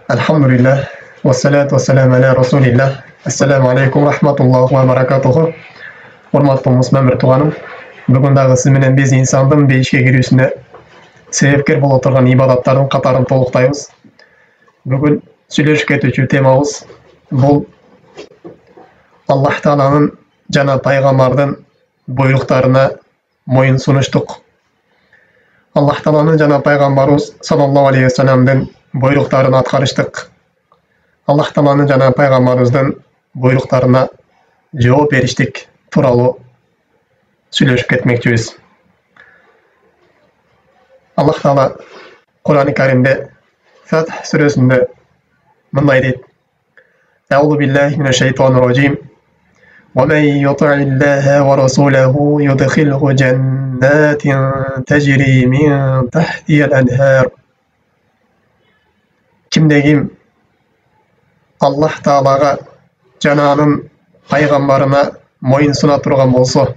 Alhamdulillah, wassalatu wassalamu ala rasulillah. Assalamu alaikum rahmatullohi wa barakatuhu. Hormatly Müslüman tuğanım, bugün dagы siz menen biz insandын beyişke girүүsüne себепкер боло турган ибадаттардын катарын толуктайбыз. Бүгүн сүйлөшүп кетүүчү темабыз бул Аллах Тааланын жана пайгамбардын буйруктарына моюн сунуштук. Аллах Тааланын жана пайгамбарыбыз саллаллаху алейхи ва салламдын буйруктарын аткарыштык. Аллах Тааланын жана пайгамбарыбыздын буйруктарына жооп бериштик тууралуу сүйлөшүп кетмекчибиз. Аллах Таала Кур'ан-ы Каримде Фатх сүрөсүндө мындай дейт: Аузу биллахи минаш-шайтанир раджим. ومن يطع الله ورسوله يدخله جنات تجري من تحتها الأنهار. Kimde Allah Taalaga jananın пайгамбарына moyun suna turgan bolsa,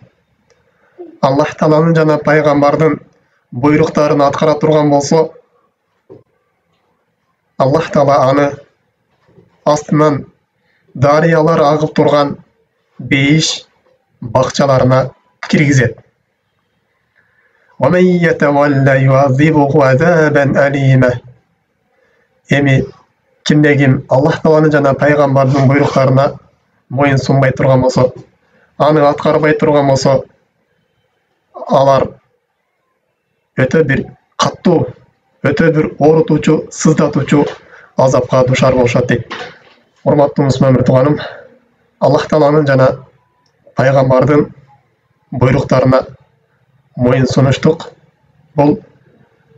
Allah Taalanın jana paygambardын буйруктарын аткара турган болсо, Аллах Таала аны астынан дарыялар агып турган бейиш бакчаларына киргизет. ومن يتولى يعذبه عذابا أليما. Эми кимде Аллах Тааланын жана пайгамбардын буйруктарына моюн сунбай турган болсо, аны аткарбай турган болсо, алар өтө бир каттуу, өтө бир оорутуучу, сыздатуучу азапка душар болушат дейт. Урматтуу Müslüman тууганым, Аллах Тааланын жана пайгамбардын буйруктарына моюн сунуштук бул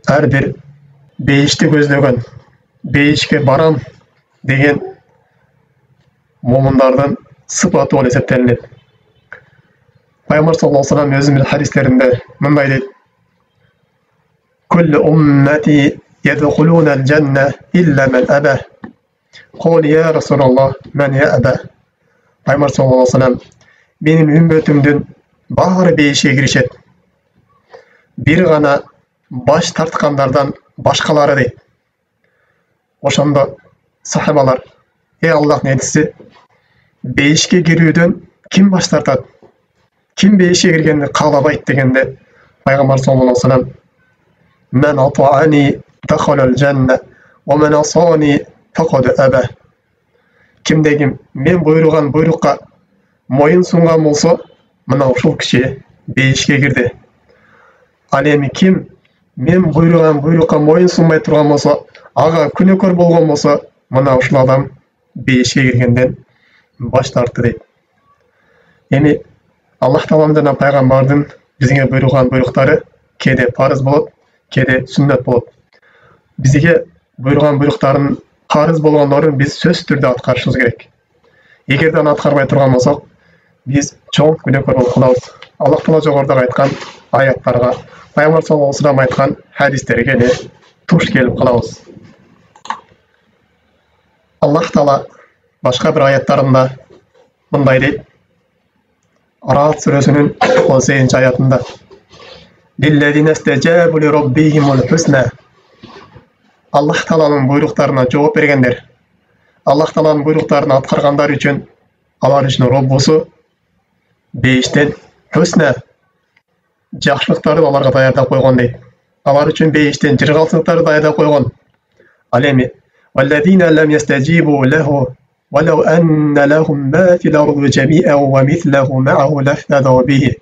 ар бир бейишти көздөгөн, бейишке барам деген момундардын сыпаты болуп эсептелинет. Пайгамбар саллаллаху алейхи ва саллям өзүнүн хадистеринде мындай дейт: Kullu ummati yedkhuluna al-janna illa man aba. Qul ya Rasulullah, man ya aba? Пайгамбар саллаллаху алейхи ва саллям: Менин үммөтүмдүн баары бейишке киришет. Бир гана баш тарткандардан башкалары дейт. Ошондо сахабалар: Ey Аллахтын элчиси, бейишке кирүүдөн ким баш тартат? Ким бейишке киргенди каалабайт дегенде, Пайгамбар саллаллаху алейхи ва саллям: Мен атаани дахалал жанна ва мен асани факад аба. Кимде мен буйруган буйрукка моюн сунган болсо, мына ушул киши бейишке кирди. Ал эми ким мен буйруган буйрукка моюн сунбай турган болсо, ага күнөөкөр болгон болсо, мына ушул адам бейишке киргенден баш тартты дейт. Эми Аллах Тааланын жана пайгамбардын бизге буйруган буйруктары кээде парыз болот, кээде сүннөт болот. Бизге буйруган буйруктарын парыз болгондорун биз сөзсүз түрдө аткарышыбыз керек. Эгерде аны аткарбай турган болсок, биз чоң күнөөкөр болуп калабыз. Аллах Таала жогоруда айткан аяттарга, Пайгамбар саллаллаху алейхи ва саллям айткан хадистерге эле туш келип калабыз. Аллах Таала башка бир аяттарында мындай дейт: Раад сүрөсүнүн 18-аятында: Лиллезина стажабу лираббихимул хусна. Аллах Тааланын буйруктарына жооп бергендер, Аллах Тааланын буйруктарын аткаргандар үчүн алар үчүн Роббусу бейиштен хусна жакшылыктарды аларга даярдап койгон дейт. Алар үчүн бейиштен жыргалчылыктарды даярдап койгон. Ал эми والذين لم يستجيبوا له ولو أن لهم ما في الأرض جميعا ومثله معه لافتدوا به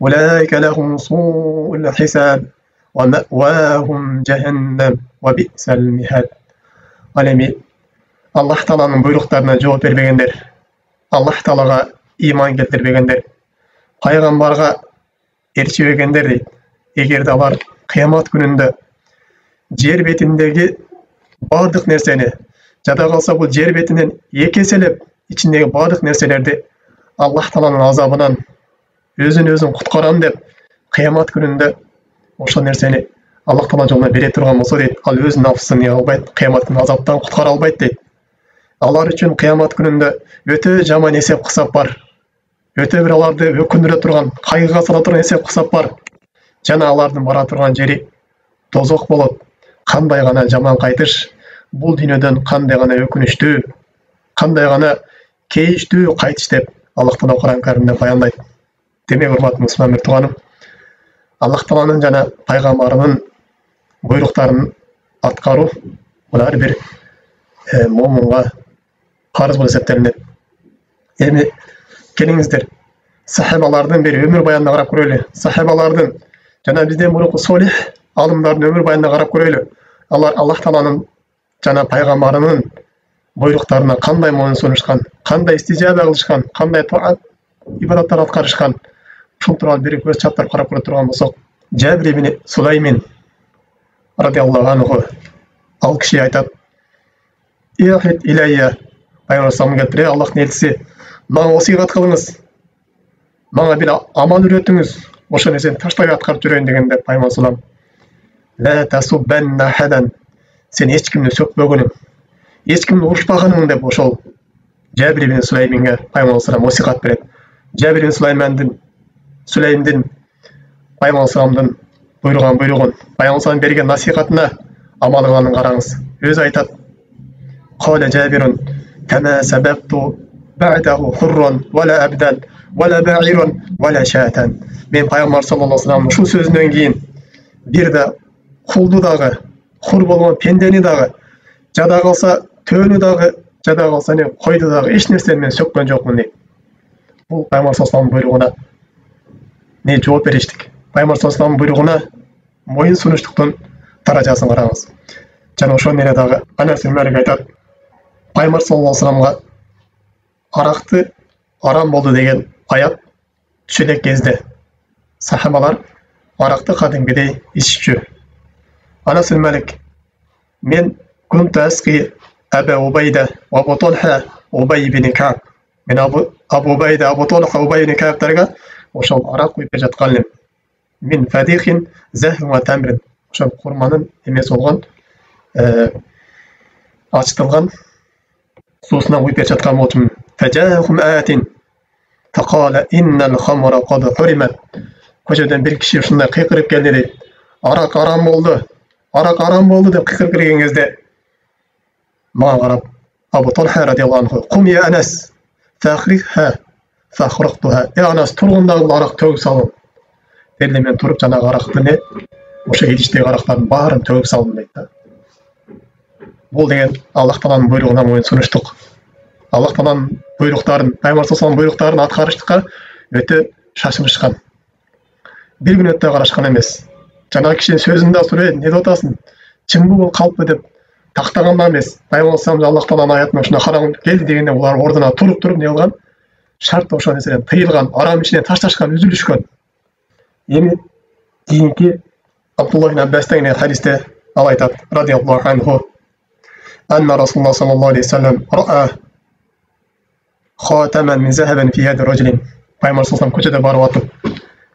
أولئك لهم سوء الحساب ومأواهم جهنم وبئس المهاد. Ал эми Аллах Тааланын буйруктарына жооп бербегендер, Аллах Таалага ыйман келтирбегендер, пайгамбарга ээрчибегендер дейт. Эгерде алар кыямат күнүндө жер бетиндеги бардык нерсени, жада калса бул жер бетинен эки эселеп ичиндеги бардык нерселерди Аллах Тааланын азабынан өзүн куткарам деп кыямат күнүндө ошол нерсени Аллах Таала жолуна бере турган болсо дейт, ал өзүнүн нафсын албайт, кыямат күнү азаптан куткара албайт дейт. Алар үчүн кыямат күнүндө өтө жаман эсеп кысап бар. Өтө бир аларды өкүндүрө турган, кайгыга сала турган эсеп кысап бар. Жана алардын бара турган жери тозок болот. Кандай гана жаман кайтыш, бул дүйнөдөн кандай гана өкүнүчтүү, кандай гана кейиштүү кайтыш деп Аллах Таала Кур'ан Каримде баяндайт. Демек, урматтуу мусулман тууганым, Аллах Тааланын жана пайгамбарынын буйруктарын аткаруу бул ар бир момунга парыз болуп эсептелинет. Эми келиңиздер, сахабалардын бир өмүр баянына карап көрөлү. Сахабалардын жана бизден мурунку солих алымдардын өмүр баянына карап көрөлү. Алар Аллах Тааланын жана пайгамбарынын буйруктарына кандай моюн сунушкан, кандай истижаба кылышкан, кандай таат ибадаттар аткарышкан. Ушул тууралуу бир көз чаптырып карап көрө турган болсок, Жабир ибн Сулаймин радиаллаху анху ал киши айтат: "Ихит илайя", пайгамбар саллаллаху алейхи ва Аллахтын элчиси, "Мага осыйгат кылыңыз, мага бир амал үйрөтүңүз, ошол нерсени таштабай аткарып жүрөйүн" дегенде пайгамбар саллаллаху "Ла тасуббанна хадан", сен эч кимди сөкпөгөнүң, эч кимди урушпаганың деп ошол Жабир ибн Сулайминге пайгамбар саллаллаху осыйгат берет. Жабир ибн Сулаймдин пайгамбар саллаллаху буйругун, пайгамбар саллаллаху берген насихатына амал кылганын караңыз. Өзү айтат: "Кала Жабирун кама сабакту бa'dahu hurran wala abdan wala ba'irun wala shatan". Мен пайгамбар саллаллаху алейхи ушул сөзүнөн кийин бир да кулду дагы, хур болгон пендени дагы, жада калса төөнү дагы, жада калса не койду дагы эч нерсени мен сөккөн жокмун дейт. Бул пайгамбар саллаллаху алейхи буйругуна не жооп бериштик. Пайгамбар саллаллаху алейхи буйругуна моюн сунуштуктун даражасын караңыз. Жана ошол нере дагы Анас ибн Малик айтат: пайгамбар саллаллаху алейхи аракты арам болду деген аят түшө элек кезде сахабалар аракты кадимкидей иччү. Анас ибн Малик: "Мен кунту аски Аба Убайда ва Абу Талха Убай ибн Каб". Мен Абу Убайда, Абу Талха, Убай ибн Кабтарга ошол арак куюп жаткан элем. Мин фадихин захин ва тамрин. Ошол курманын эмеси болгон ачтылган суусунан куюп жаткан болчумун. Фажахум атин фaqala innal khamra qad hurimat. Көчөдөн бир киши ушундай кыйкырып келди дейт. Арак арам болду деп кыйкырып келген кезде мага карап Абу Талха радиаллаху анху: "Кум я Анас фахрихха фахрахтуха". Анас, тургундагы арак төгүп салым. Деді, мен туруп жанагы аракты не ошо идиштеги арактардын баарын төгүп салдым дейт да. Бул деген Аллах Тааланын буйругуна моюн сунуштук. Аллах Тааланын буйруктарын, пайгамбар саллаллаху буйруктарын аткарыштыкка өтө шашылышкан. Бир күн өтө карашкан эмес. Жанагы кишинин сөзүн да сурайт, не деп атасың? Чынбы бул калппы деп тактаган да эмес. Пайгамбар саллаллаху Аллах Тааланын аятына ушуна карап келди дегенде улар ордуна туруп не кылган? Шарт ошол нерседен тыйылган, арам ишинен ташташкан, үзүлүшкөн. Эми кийинки Абдуллах ибн Аббас деген хадисте ал айтат радиаллаху анху: "Анна Расулуллах саллаллаху алейхи ва саллям ра'a khataman min zahaban fi yadi rajulin". Пайгамбар саллаллаху көчөдө барып атып,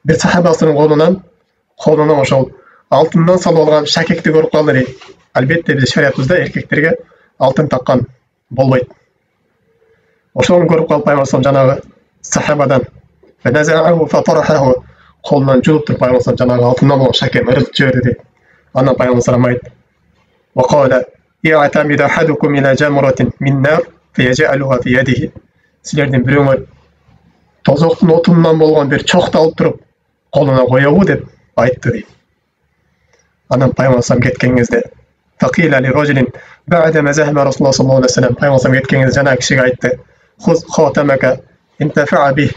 бир сахабасынын колунан ошол алтындан салып алган шакекти көрүп калды дейт. Албетте биз шариятыбызда эркектерге алтын таккан болбойт. Ошону көрүп калып пайгамбар саллаллаху жанагы сахабадан "Фаназa'аhu фатарахаhu", колунан жулуп туруп пайгамбар саллаллаху жанагы алтындан болгон шакени ырытып жиберди дейт. Анан пайгамбар саллаллаху айтты: "Ва кала i'tamid ahadukum ila jamratin min nar fayaj'aluha fi yadihi". Силердин бирөөңөр тозоктун отунан болгон бир чокту алып туруп колуна коебу деп айтты дейт. Анан пайгамбар саллаллаху кеткен кезде факила ли рожулин бa'da ma zahaba Rasulullah sallallahu aleyhi ve sellem, пайгамбар саллаллаху кеткен кезде жанагы кишиге айтты: "Хуз хатамака интафа бих".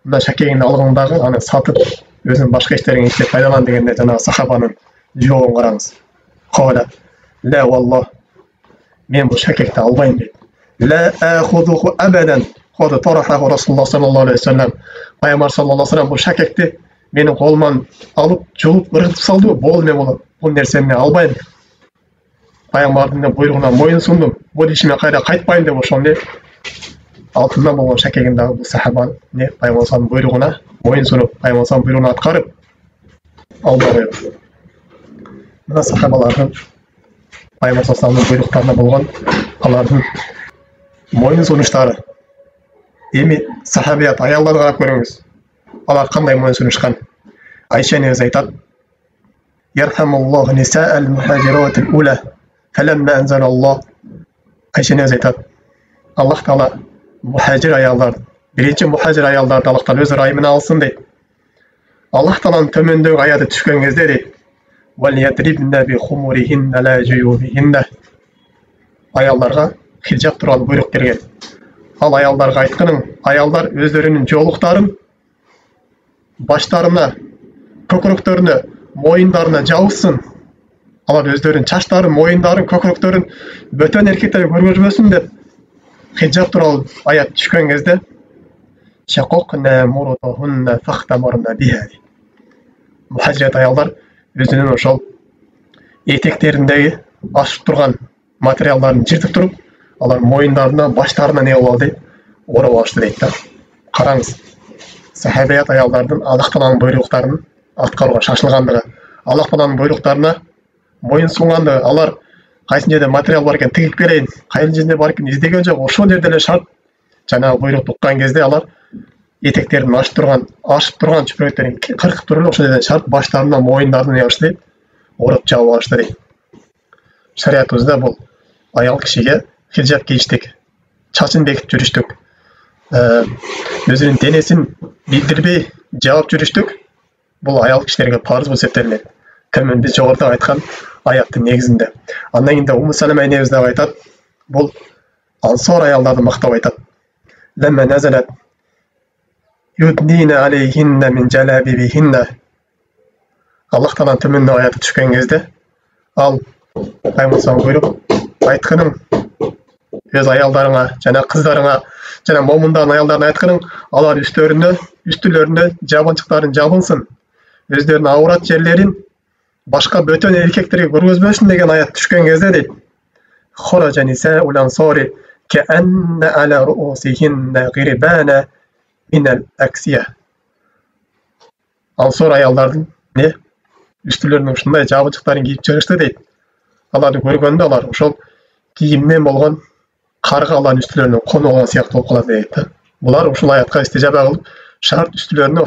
Мына шакегиңди алгандагы, аны сатып өзүнүн башка иштериңе иштеп пайдалан дегенде жанагы сахабанын жообун караңыз. Кала ла валлах, мен бул шакекти албайм дейт. Ла ахудуху абадан код тарахаху Расулуллах саллаллаху алейхи ва саллям. Пайгамбар саллаллаху алейхи ва саллям бул шакекти менин колуман алып, жулуп, ыргытып салды. Бул мен бул нерсени албайм. Пайгамбардын буйругуна моюн сундум. Бул ишиме кайра кайтпайм деп ошол не алтындан болгон шакегин дагы бул сахаба не пайгамбар саллаллаху буйругуна моюн сунуп, пайгамбар саллаллаху буйругуна аткарып албаган. Мына сахабалардын пайгамбар саллаллаху буйруктарына болгон алардын моюн сунуштары. Эми сахабият аялларга карап көрүңүз. Алар кандай моюн сунушкан? Айша энебиз айтат: "Ярхамуллаху ниса'ал мухажират ал-ула Felemma enzelallah. Ayşe öz aytadi. Allah Taala muhacir ayollar, birinchi muhacir ayollarni Allah Taala o'z rayimini alsın deydi. Allah Taolaning tömendagi oyati tushgan кезде deydi. Valyatribna bi khumurihinna la juyubihinna. Ayollarga hijab туралы buyruq berген. Ал ayollarga aytqaning, ayollar o'zlarining жоолуктарын баштарына, көкіректеріне, мойындарына жабылсын. Алар өздерінің чаштарын, мойындарын, көкіректерін бөтен еркектерге көргізбесін деп хиджаб туралы аят түшкен кезде шақоқна мурутахунна фахтамарна биха. Мухажират аялдар өзінің ошол етектеріндегі ашып тұрған материалдарын жыртып тұрып, алар мойындарына, баштарына не болды? Орап алышты дейді. Қараңыз. Сахабият аялдардың Аллах Тааланың бұйрықтарын атқаруға шашылғандығы, Аллах Тааланың бұйрықтарына мойын сұнғандығы, алар қайсын жерде материал бар екен тігіп берейін, қайын жерде бар екен іздеген жоқ, ошол жерде шарт жаңағы бұйрық тұққан кезде алар етектерін ашып тұрған чүпіреттерін қырқып тұрып, ошол жерден шарт баштарына, мойындарына не ашты дейді, орап жауып алышты дейді. Шариатыбызда бұл аял кишиге хиджаб кийиштик, чачын бекитип жүрүштүк, өзүнүн денесин билдирбей жаап жүрүштүк, бул аял кишилерге парыз болуп эсептелинет. Кімін біз жоғарыда айтқан аяттың негізінде. Андан кейін Умму Салама энебиз дагы айтат, бул ансор аялдарды мактап айтат. Лемма назалат юднина алейхинна мин жалабибихинна. Аллах Тааланын төмөнүнө аяты түшкөн кезде, ал Пайгамбар буйруп, айтканың өз аялдарыңа, жана кыздарыңа, жана момундардын аялдарына айтканың, алар үстүлөрүнө жабынчыктарын жабынсын, өздөрүнүн аурат жерлерин башка бөтөн эркектерге көргөзбөсүн деген аят түшкөн кезде дейт. Хоража нисаул ансори каанна аля руусихинна гирбана минал аксия. Ансор аялдардын үстүлөрүнүн ушундай жабынчыктарын кийип чыгышты дейт. Аларды көргөндө алар ошол кийимден болгон карга алардын үстүлөрүнө коно алган сыяктуу болуп калат дейт. Булар ушул аятка истижаба кылып, шарт үстүлөрүнө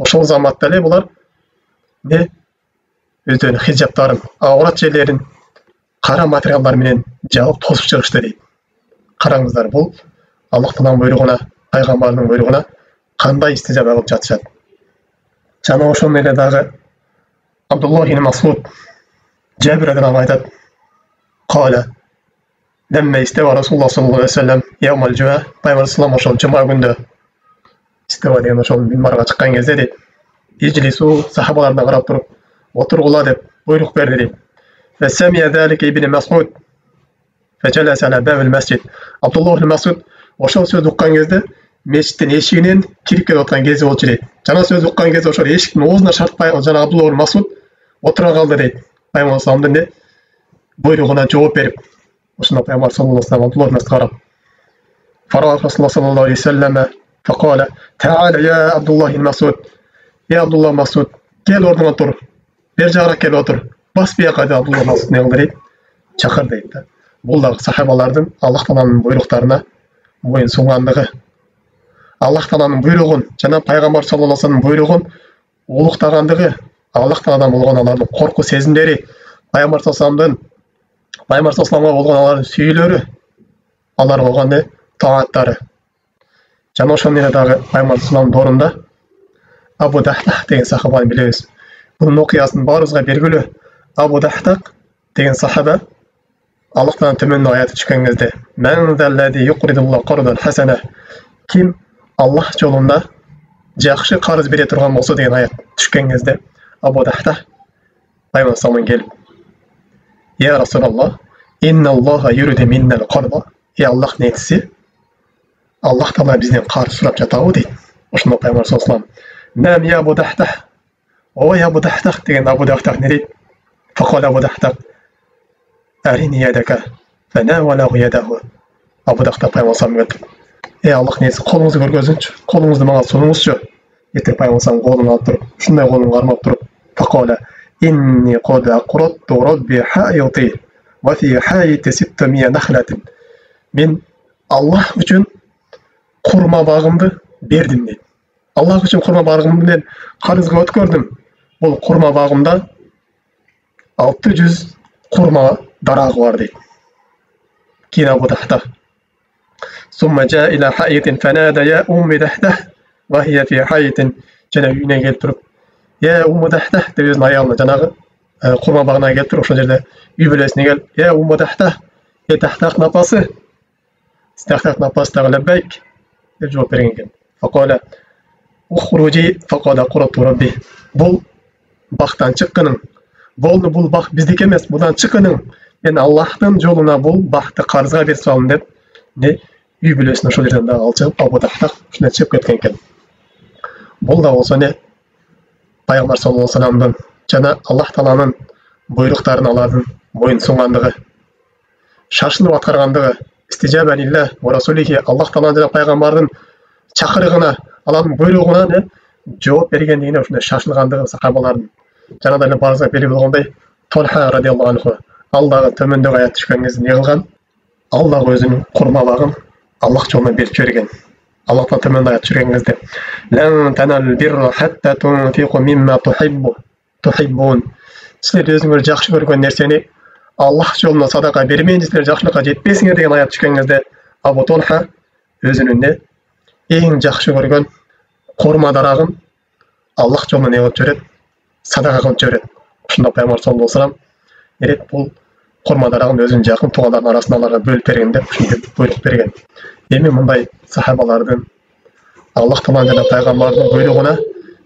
ошол заматта эле булар өздөрүнүн хиджабтарын, аурат жерлерин кара материалдар менен жабып тосуп чыгышты дейт. Караңыздар, бул Аллах Тааланын буйругуна, пайгамбардын буйругуна кандай истижаба кылып жатышат. Жана ошондой эле дагы Абдуллах ибн Масуд Жабир радиаллаху айтат. Кала Лемме истева Расулуллах саллаллаху алейхи ва саллям яумал жума, Пайгамбар саллаллаху ошол жума күндө истева деген ошол минбарга чыккан кезде дейт. Ижлису сахабаларына карап туруп, отургула деп буйрук берди дейт. Фасамия залика ибн Масуд фажалас ала бабил масжид. Абдуллах ибн Масуд ошол сөздү уккан кезде мешиттин эшигинен кирип келип аткан кези болчу дейт. Жана сөздү уккан кезде ошол эшиктин оозуна шартпай жана Абдуллах ибн Масуд отура калды дейт. Пайгамбар саллаллаху буйругуна жооп берип, ошондо Пайгамбар саллаллаху алейхи ва саллям Абдуллах ибн Масудга карап, Фара Расулуллах саллаллаху алейхи ва саллям факала таала я Абдуллах ибн Масуд, я Абдуллах Масуд, кел ордуңа тур, бер жагыраак келип отур, бас бияка деп Абдуллах Масуд не кылды дейт, чакыр дейт. Бул дагы сахабалардын Аллах Тааланын буйруктарына моюн сунгандыгы, Аллах Тааланын буйругун жана Пайгамбар саллаллаху алейхи ва саллямдын буйругун улуктагандыгы, Аллах Тааладан болгон алардын корку сезимдери, Пайгамбар саллаллаху алейхи ва саллямга болгон алардын сүйүүлөрү, алар болгон тааттары. Жана ошондой эле дагы Пайгамбар саллаллаху алейхи ва саллямдын орунда Абу Дахтах деген сахабаны билебиз. Бунун окуясын баарыбызга белгилүү. Абу Дахтах деген сахаба Аллах Тааланын төмөнүнө аяты түшкөн кезде "Мен заллади юқридуллах қардан хасана", ким Аллах жолунда жакшы карыз бере турган болсо деген аят түшкөн кезде Абу Дахтах Пайгамбар саллаллаху келип: "Я Расулаллах, инна Аллаха юриду миннал қарда". Аллах нетси? Аллах Таала бизден карыз сурап жатабы дейт. Ошондо Пайгамбар саллаллаху алейхи ва саллям: "Нам я Абу Дахтах". Ой Абу Дахтах деген Абу Дахтах не дейт? Фақал Абу Дахтах: "Арини ядака", фанавалаху ядаху. Абу Дахтах Пайгамбар саллаллаху алейхи ва саллям: Аллах несі, қолыңызды көргөзүңчү, қолыңызды мага сунуңузчу. Ертең Пайгамбар саллаллаху қолун алып туруп, ушундай қолун кармап туруп, фақала: "Инни қад ақратtu рабби хайити ва фи хайити 600 нахлатин". Мен Аллах үчүн курма багымды бердим дейт. Аллах үчүн курма багымды карызга өткөрдүм. Бул курма багымда 600 құрма дарағы бар дейді. Кейін Абу Дахда ثم جاء إلى حائط فنادى يا أم دحدة وهي في حائط және үйіне келіп тұрып я умма дахда деп өзінің аяғына жаңағы құрма бағына келіп тұрып ошол жерде үй бүлесіне келіп я умма дахда е тахтақтың апасы тахтақтың апасы тағы ләббәйк деп жауап берген екен. Фақала ухруджи фақала қуратту рабби бұл бақтан шыққының болды бұл бақ біздікі емес бұдан шыққының мен Аллахтың жолына бұл бақты қарызға беріп салдым деп не үй бүлесін ошол жерден дағы алып шығып Абу Дахда ушундай шығып кеткен екен. Бұл да болса не пайғамбар саллаллаху алейхи вассаламдың жана Аллах Тағаланың бұйрықтарын алардың мойын сұнғандығы, шашылып атқарғандығы, истижаба лилля ва расулихи Аллах Тағала жана пайғамбардың шақырығына, Аллахтың бұйрығына жооп бергендігіне ушундай шашылғандығы сахабалардың жаңадан эле парызга белгилүү болгондой Толха радиаллаху анху Аллага төмөндөгү аят түшкөн кезде не кылган? Аллах өзүнүн курма багын Аллах жолуна берип жиберген. Аллахтан төмөн аят түшкөн кезде лан таналул бирра хатта тунфиqu мимма тухиббун силер өзүңөр жакшы көргөн нерсени Аллах жолуна садака бермейинче силер жакшылыкка жетпейсиңер деген аят түшкөн кезде Абу Толха өзүнүн эң жакшы көргөн курма дарагын Аллах жолуна не кылып жиберет? Садака кылып жиберет. Ушунда пайгамбар саллаллаху алейхи вассалам эрет бул курма дарагын өзүнүн жакын туугандардын арасында аларга бөлүп берген деп ушинтип буйрук берген. Эми мындай сахабалардын Аллах Тағала жана пайгамбардын буйругуна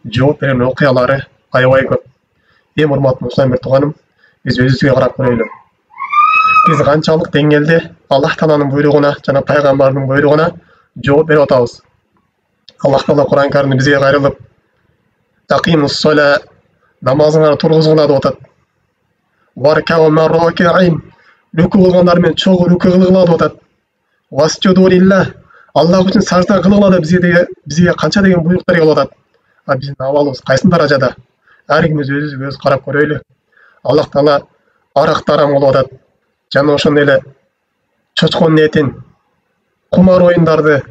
жооп берген окуялары аябай көп. Эң урматтуу мусулман тууганым, биз өзүбүзгө карап көрөлү. Биз канчалык деңгээлде Аллах Тағаланын буйругуна жана пайгамбардын буйругуна жооп берип атабыз. Аллах Тағала Кур'ан Каримде бизге кайрылып тақимус сола намазыңарды тургузгула деп атат. Варкау марракиин рүку кылгандар менен чогуу рүку кылгыла деп атат. Васджуду лилла Аллах үчүн сажда кылгыла деп бизге канча деген буйруктар келип атат. А биздин абалыбыз кайсын даражада? Ар кимиз өзүбүз карап көрөлү. Аллах Тағала аракты арам кылып атат. Жана ошондой эле чочконун этин, кумар оюндарды,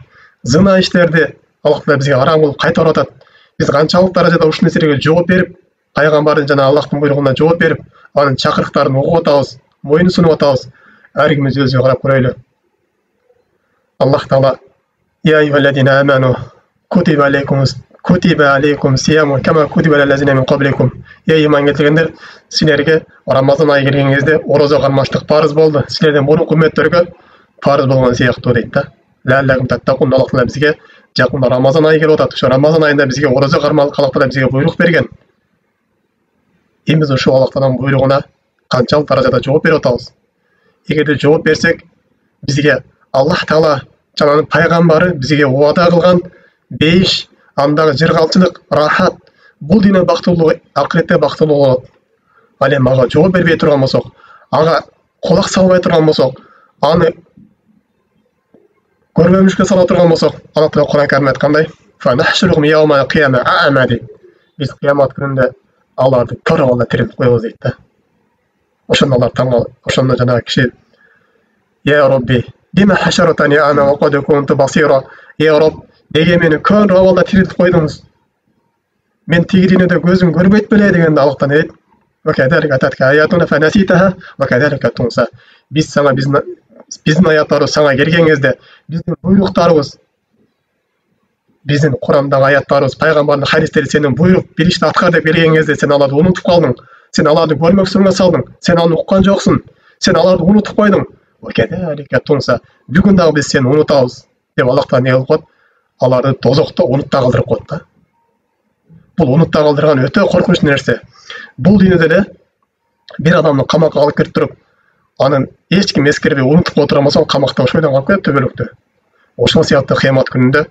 зына иштерди Аллах Тағала бизге арам кылып кайтарып атат. Биз канчалык даражада ушул нерселерге жооп берип, пайгамбардын жана Аллахтын буйругуна жооп берип, анын чакырыктарын угуп атабыз, моюн сунуп атабыз. Ар кимиз өзүбүзгө карап көрөлү. Аллах Тағала я айюхаллазина аману кутиба алейкум сияму кама кутиба алаллазина мин qablikum. Ey iman келтиргендер, силерге Рамазан айы келген кезде ораза кармаштык парыз болду. Силерден мурунку үммөттөргө парыз болгон сыяктуу дейт да. Лаллахум таттакун Аллах Тағала бизге жакында Рамазан айы келип атат. Ошо Рамазан айында бизге ораза кармалык Аллах Тағала бизге буйрук берген. Биз ошо Аллах Тағаланын буйругуна канчалык даражада жооп берип атабыз? Эгерде жооп берсек, бизге Аллах Тағала жананын пайгамбары бизге уада кылган бейиш, андагы жыргалчылык, рахат, бул дүйнө бактылуу, акыретте бактылуу болот. Ал эми ага жооп бербей турган болсок, ага кулак салбай турган болсок, аны көрбөмүшкө сала турган болсок, Аллах Тағала Кур'ан Каримде айткандай, фанахшурухум яумал қияма а'ама дейт. Биз кыямат күнүндө аларды көр абалда тирилтип коебуз дейт да. Ошондо алар таңга, ошондо жанагы киши я Робби Дима хашаратани ана ва кад кунту басира. Я Рабб, неге мени көр абалда тирилтип койдуңуз? Мен тиги дүйнөдө көзүм көрбөйт беле дегенде Аллахтан айт. Ва кадалика ататка аятуна фанаситаха ва кадалика тунса. Биз сага биздин аяттарыбыз сага келген кезде биздин буйруктарыбыз, биздин Кур'андагы аяттарыбыз, пайгамбардын хадистери сенин буйрук билишти аткар деп келген кезде сен аларды унутуп калдың. Сен аларды көрмөксүнгө салдың. Сен аны уккан жоксуң. Сен аларды унутуп койдуң. Бүгүн дагы биз сени унутабыз деп Аллахтан не кылып коет? Аларды тозокто унутта калтырып коет да. Бул унутта калтырган өтө коркунучтуу нерсе. Бул дүйнөдө эле бир адамды камакка алып кирип туруп, анын эч ким эскербей унутуп отурган болсо, камакта ошойдон калып кетет төбөлүктө. Ошол сыяктуу кыямат күнүндө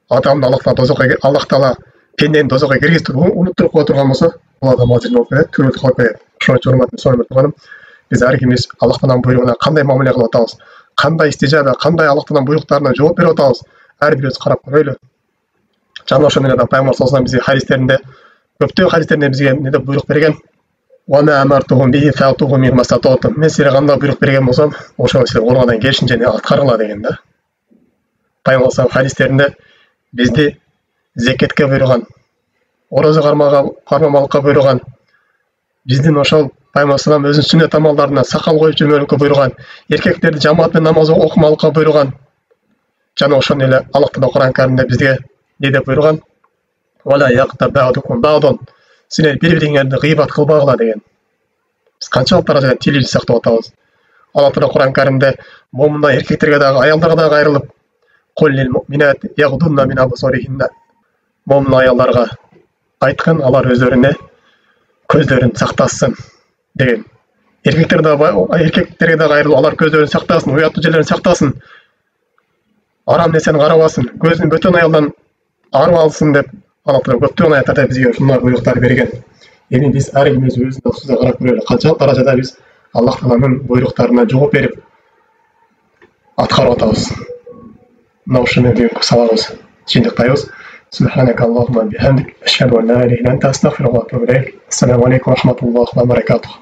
адамды Аллах Тағала пендени тозокко киргизип унуттуруп кое турган болсо, бул адам ажырын болуп кетет, күрөлүп калып кетет. Ошон үчүн урматтуу мусулман тууганым, биз ар кимиз Аллах Тағаланын буйругуна кандай мамиле кылып атабыз, кандай истижаба, кандай Аллах Тағаланын буйруктарына жооп берип атабыз, ар бирибиз карап көрөлү. Жана ошондой эле пайгамбар саллаллаху алейхи вассалам хадистеринде, көптөгөн хадистеринде бизге не деп буйрук берген? Ва ма амартухум бихи фатухум мин масататум. Мен силерге кандай буйрук берген болсом, ошону силер колуңардан келишинче аткаргыла деген да. Пайгамбар саллаллаху алейхи хадистеринде бизди зекетке буйруган, ораза кармамалыкка буйруган, биздин ошол Пайғамбар өзінің сүннет амалдарына сақал қойып жүрмеуге бұйырған, еркектерді жамаатпен намаз оқымалыққа бұйырған. Жана ошону эле Аллах Таала Кур'ан Каримде бизге не деп бұйырған? Вала яқтаб баъдукум баъдан. Силер бири-бириңерди гыйбат кылбагыла деген. Биз канчалык даражада тилибизди сактап атабыз. Аллах Таала Кур'ан Каримде момунда эркектерге дагы, аялдарга дагы кайрылып, "Куллил муъминат ягдунна мин абсарихинна." Момун аялдарга айткан, алар өздөрүнө көздөрүн сактасын деген. Эркектерге дагы кайрылып, алар көздөрүн сактасын, уяттуу жерлерин сактасын. Арам нерсени карабасын, көзүн бөтөн аялдан арып алсын деп Аллах Таала көптөгөн аяттарда бизге ушундай буйруктар берген. Эми биз ар ким өзү нafsыбызга карап көрөлү. Канчалык даражада биз Аллах Тааланын буйруктарына жооп берип аткарып атабыз. Мына ушуну бүгүнкү сабагыбыз жыйынтыктайбыз. Субханака Аллахумма бихамдик, ашхаду ан ла иляха илля анта, астагфирука ва атубу илейк. Ассаламу алейкум ва рахматуллахи ва баракатух.